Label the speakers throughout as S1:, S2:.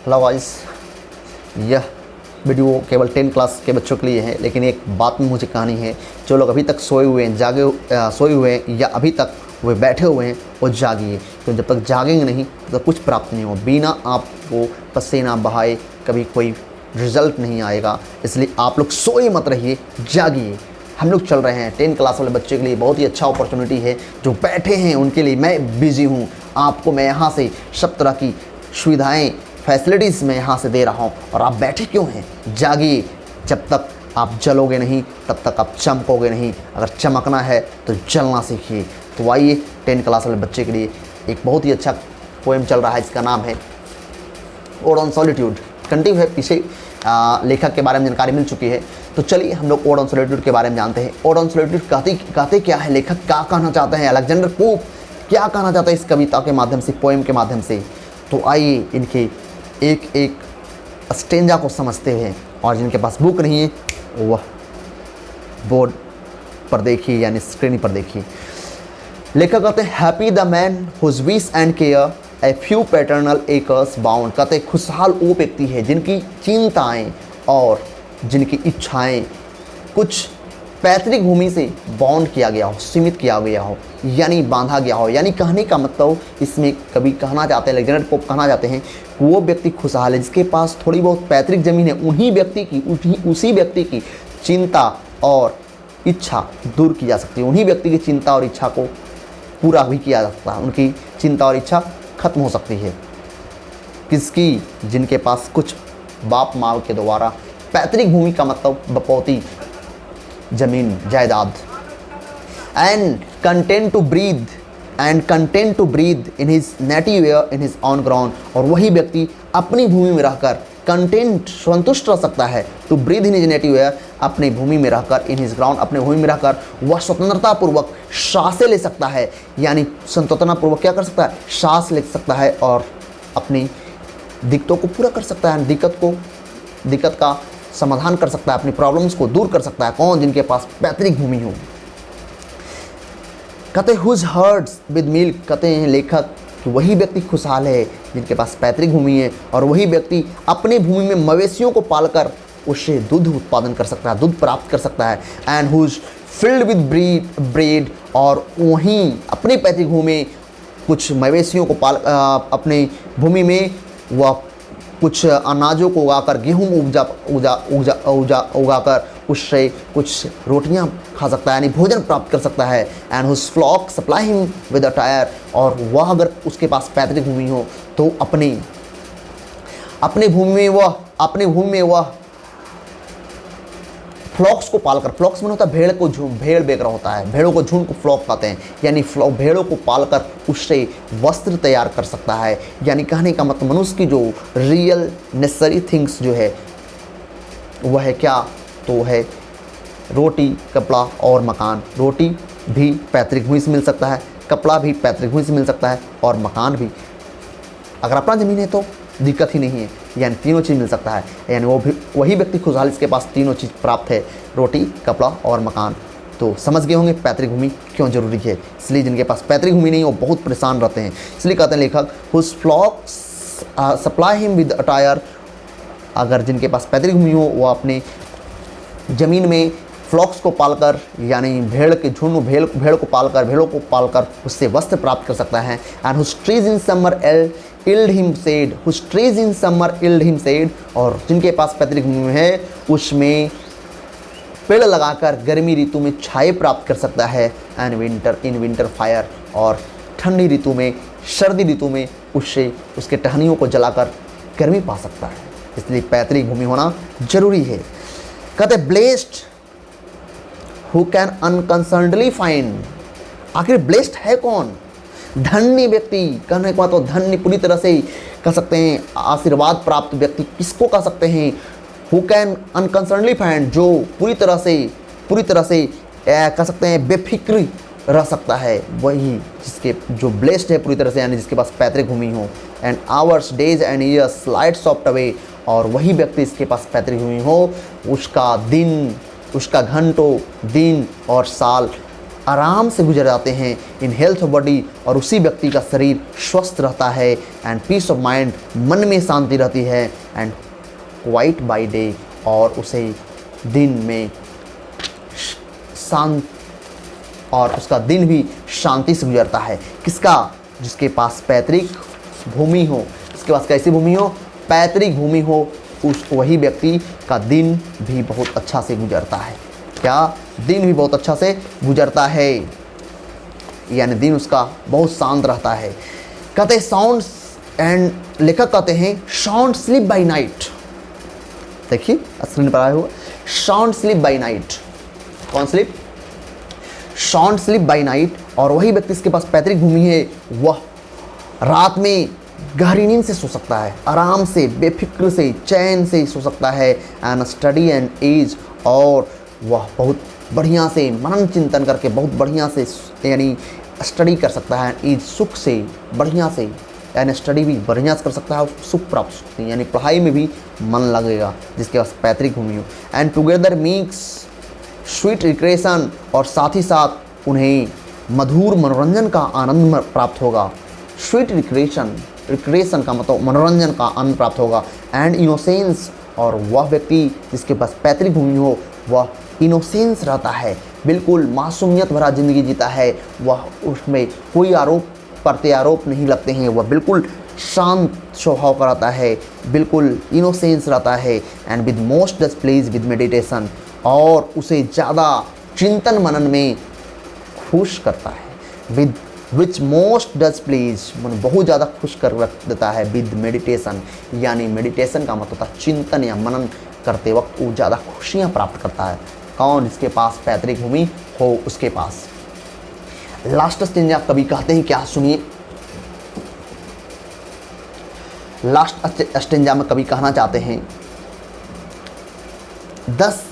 S1: Hello guys, यह video केवल 10 class के बच्चों के लिए है, लेकिन एक बात में मुझे कहानी है। जो लोग अभी तक सोए हुए हैं, सोए हुए हैं या अभी तक वे बैठे हुए हैं, वो जागिए। तो जब तक जागेंगे नहीं तो कुछ प्राप्त नहीं हो। बिना आपको पसीना बहाए कभी कोई रिजल्ट नहीं आएगा। इसलिए आप लोग सोए मत रहिए, जागिए। हम लोग चल रहे हैं 10 क्लास वाले बच्चे के लिए बहुत ही अच्छा अपॉर्चुनिटी है। जो बैठे हैं उनके लिए मैं बिजी हूँ। आपको मैं यहाँ से सब तरह की सुविधाएं, फैसिलिटीज़ मैं यहाँ से दे रहा हूँ और आप बैठे क्यों हैं? जागिए। जब तक आप जलोगे नहीं तब तक आप चमकोगे नहीं। अगर चमकना है तो जलना सीखिए। तो आइए 10 क्लास वाले बच्चे के लिए एक बहुत ही अच्छा पोएम चल रहा है, इसका नाम है ओड ऑन सॉलिट्यूड। कंटिन्यू है, पीछे लेखक के बारे में जानकारी मिल चुकी है। तो चलिए हम लोग ओड ऑन सॉलिट्यूड के बारे में जानते हैं। ओड ऑन सॉलिट्यूड कहते क्या है, लेखक क्या कहना चाहते हैं, अलेक्जेंडर पोप क्या कहना चाहता है इस कविता के माध्यम से, पोएम के माध्यम से। तो आइए इनके एक एक स्टेंजा को समझते हैं। और जिनके पास बुक नहीं है वह बोर्ड पर देखिए, यानी स्क्रीन पर देखिए। लेखक कहते हैं, happy the man whose wish and care a few paternal acres bound. कहते हैं खुशहाल वो व्यक्ति है जिनकी चिंताएं और जिनकी इच्छाएं कुछ पैतृक भूमि से बाउंड किया गया हो, सीमित किया गया हो, यानी बांधा गया हो। यानी कहने का मतलब इसमें कभी कहना चाहते हैं, अलेक्जेंडर पोप कहना चाहते हैं वो व्यक्ति खुशहाल है जिसके पास थोड़ी बहुत पैतृक जमीन है। उसी व्यक्ति की चिंता और इच्छा दूर की जा सकती है। उन्हीं व्यक्ति की चिंता और इच्छा को पूरा भी किया जा सकता है। उनकी चिंता और इच्छा खत्म हो सकती है। किसकी? जिनके पास कुछ बाप माँ के द्वारा पैतृक भूमि का मतलब बपौती जमीन जायदाद। And content to breathe in his native air in his own ground. और वही व्यक्ति अपनी भूमि में रहकर कंटेंट संतुष्ट रह सकता है। To breathe in his native air, अपनी भूमि में रहकर, इन हिज ग्राउंड, अपने भूमि में रहकर वह स्वतंत्रता पूर्वक सांसें ले सकता है। यानी स्वतंत्रता पूर्वक क्या कर सकता है? सांस ले सकता है और अपनी दिक्कतों को पूरा कर सकता है। दिक्कत का समाधान कर सकता है, अपनी प्रॉब्लम्स को दूर कर सकता है। कौन? जिनके पास पैतृक भूमि हो। कहते हुज हर्ट्स विद मिल्क। कहते हैं लेखक कि वही व्यक्ति खुशहाल है जिनके पास पैतृक भूमि है और वही व्यक्ति अपनी भूमि में मवेशियों को पालकर उससे दूध उत्पादन कर सकता है, दूध प्राप्त कर सकता है। And whose field with bread, और वहीं अपनी पैतृक भूमि में कुछ मवेशियों को अपनी भूमि में वह कुछ अनाजों को उगाकर, गेहूँ उगाकर उससे कुछ रोटियां खा सकता है, यानी भोजन प्राप्त कर सकता है। And whose flock supply him with attire, और वह अगर उसके पास पैतृक भूमि हो तो अपनी भूमि में वह फ्लॉक्स को पालकर, फ्लॉक्स में होता है भेड़ को झुंड, भेड़ बेच रहा होता है, भेड़ों को झुंड को फ्लॉक कहते हैं। यानी भेड़ों को पालकर उससे वस्त्र तैयार कर सकता है। यानी कहने का मतलब मनुष्य की जो रियल नेसेसरी थिंग्स जो है वह है क्या? तो है रोटी, कपड़ा और मकान। रोटी भी पैतृक भूमि से मिल सकता है, कपड़ा भी पैतृक भूमि से मिल सकता है और मकान भी। अगर अपना ज़मीन है तो दिक्कत ही नहीं है, यानी तीनों चीज़ मिल सकता है। यानी वही व्यक्ति खुशहाल इसके पास तीनों चीज़ प्राप्त है, रोटी, कपड़ा और मकान। तो समझ गए होंगे पैतृक भूमि क्यों जरूरी है। इसलिए जिनके पास पैतृक भूमि नहीं वो बहुत परेशान रहते हैं। इसलिए कहते हैं लेखक whose flocks supply him with attire. अगर जिनके पास पैतृक भूमि हो वो अपने ज़मीन में फ्लॉक्स को पालकर, यानी भेड़ के झुंड, भेड़ों को पालकर उससे वस्त्र प्राप्त कर सकता है। And whose trees in summer yield him shade, और जिनके पास पैतृक भूमि है उसमें पेड़ लगाकर गर्मी ऋतु में छाए प्राप्त कर सकता है। एंड विंटर फायर, और ठंडी ऋतु में, सर्दी ऋतु में उसके टहनियों को जलाकर गर्मी पा सकता है। इसलिए पैतृक भूमि होना जरूरी है। कहते ब्लेस्ड हु कैन अनकंसर्नडली फाइंड। आखिर ब्लेस्ड है कौन? धन्य व्यक्ति। कहने का तो धन्य पूरी तरह से कह सकते हैं, आशीर्वाद प्राप्त व्यक्ति किसको कह सकते हैं? हु कैन अनकंसर्नडली फाइंड, जो पूरी तरह से कह सकते हैं बेफिक्र रह सकता है, वही जो ब्लेस्ड है पूरी तरह से, यानी जिसके पास पैतृक भूमि हो। And hours, days and years slide soft away, और वही व्यक्ति इसके पास पैतृक भूमि हो, उसका घंटों, दिन और साल आराम से गुजर जाते हैं इन हेल्थ बॉडी, और उसी व्यक्ति का शरीर स्वस्थ रहता है एंड पीस ऑफ माइंड, मन में शांति रहती है एंड क्वाइट बाय डे, और उसे दिन में शांत, और उसका दिन भी शांति से गुजरता है। किसका? जिसके पास पैतृक भूमि हो, जिसके पास कैसी भूमि हो? पैतृक भूमि हो, उस वही व्यक्ति का दिन भी बहुत अच्छा से गुजरता है। क्या? दिन भी बहुत अच्छा से गुजरता है, यानी दिन उसका बहुत शांत रहता है। कहते हैं साउंड, एंड लेखक कहते हैं साउंड स्लीप बाय नाइट। देखिए स्क्रीन पर आया हुआ, साउंड स्लीप बाय नाइट। कौन sleep? Sound sleep by night. और वही व्यक्ति जिसके पास पैतृक भूमि है, वह रात में गहरी नींद से सो सकता है, आराम से, बेफिक्र से, चैन से सो सकता है एंड स्टडी एंड एज, और वह बहुत बढ़िया से मनन चिंतन करके बहुत बढ़िया से यानी स्टडी कर सकता है, एज सुख से बढ़िया से, यानी स्टडी भी बढ़िया से कर सकता है और सुख प्राप्त सकते हैं, यानी पढ़ाई में भी मन लगेगा जिसके पास पैतृक भूमि हो। And together mix sweet recreation, और साथ ही साथ उन्हें मधुर मनोरंजन का आनंद प्राप्त होगा। स्वीट रिक्रिएशन, रिक्रिएशन का मतलब मनोरंजन का आनंद प्राप्त होगा। एंड इनोसेंस, और वह व्यक्ति जिसके पास पैतृक भूमि हो वह इनोसेंस रहता है, बिल्कुल मासूमियत भरा ज़िंदगी जीता है, वह उसमें कोई आरोप प्रत्यारोप नहीं लगते हैं, वह बिल्कुल शांत स्वभाव का रहता है, बिल्कुल इनोसेंस रहता है। And with most does please with meditation, और उसे ज़्यादा चिंतन मनन में खुश करता है। With which most does please, मन बहुत ज़्यादा खुश कर रख देता है। विद मेडिटेशन, यानी मेडिटेशन का मतलब होता है चिंतन या मनन करते वक्त वो ज़्यादा खुशियाँ प्राप्त करता है। कौन? जिसके पास पैतृक भूमि हो उसके पास। लास्ट स्टेंजा कवि कहते हैं क्या? सुनिए, लास्ट स्टेंजा में कवि कहना चाहते हैं, दस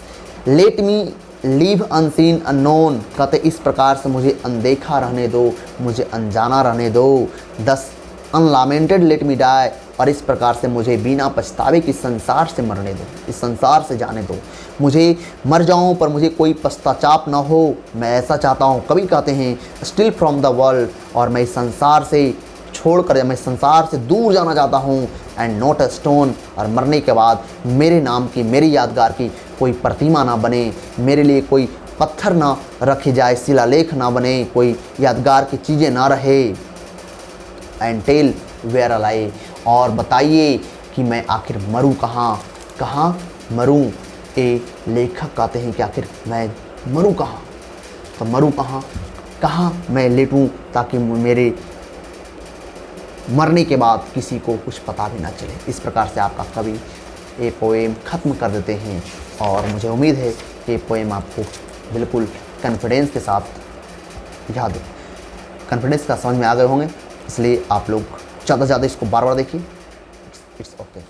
S1: let me leave unseen unknown, कहते इस प्रकार से मुझे अनदेखा रहने दो, मुझे अनजाना रहने दो। दस अनलामेंटेड लेट मी डाई, और इस प्रकार से मुझे बिना पछतावे कि संसार से मरने दो, इस संसार से जाने दो। मुझे मर जाऊं पर मुझे कोई पश्चाताप ना हो, मैं ऐसा चाहता हूं। कवि कहते हैं स्टिल फ्रॉम द वर्ल्ड, और मैं इस संसार से छोड़कर, मैं संसार से दूर जाना चाहता हूं। एंड नॉट अ स्टोन, और मरने के बाद मेरे नाम की, मेरी यादगार की कोई प्रतिमा ना बने, मेरे लिए कोई पत्थर ना रखे जाए, शिलालेख ना बने, कोई यादगार की चीज़ें ना रहे। एंड टेल वेयर अलाई, और बताइए कि मैं आखिर मरूं कहाँ, कहाँ मरूं। ए लेखक कहते हैं कि आखिर मैं मरूं कहाँ, तो मरूं कहाँ, कहाँ मैं लेटूं ताकि मेरे मरने के बाद किसी को कुछ पता भी ना चले। इस प्रकार से आपका कवि ये पोएम ख़त्म कर देते हैं, और मुझे उम्मीद है कि ये पोएम आपको बिल्कुल कॉन्फिडेंस के साथ याद है, कॉन्फिडेंस का समझ में आ गए होंगे, इसलिए आप लोग ज़्यादा से ज़्यादा इसको बार बार देखिए। It's okay.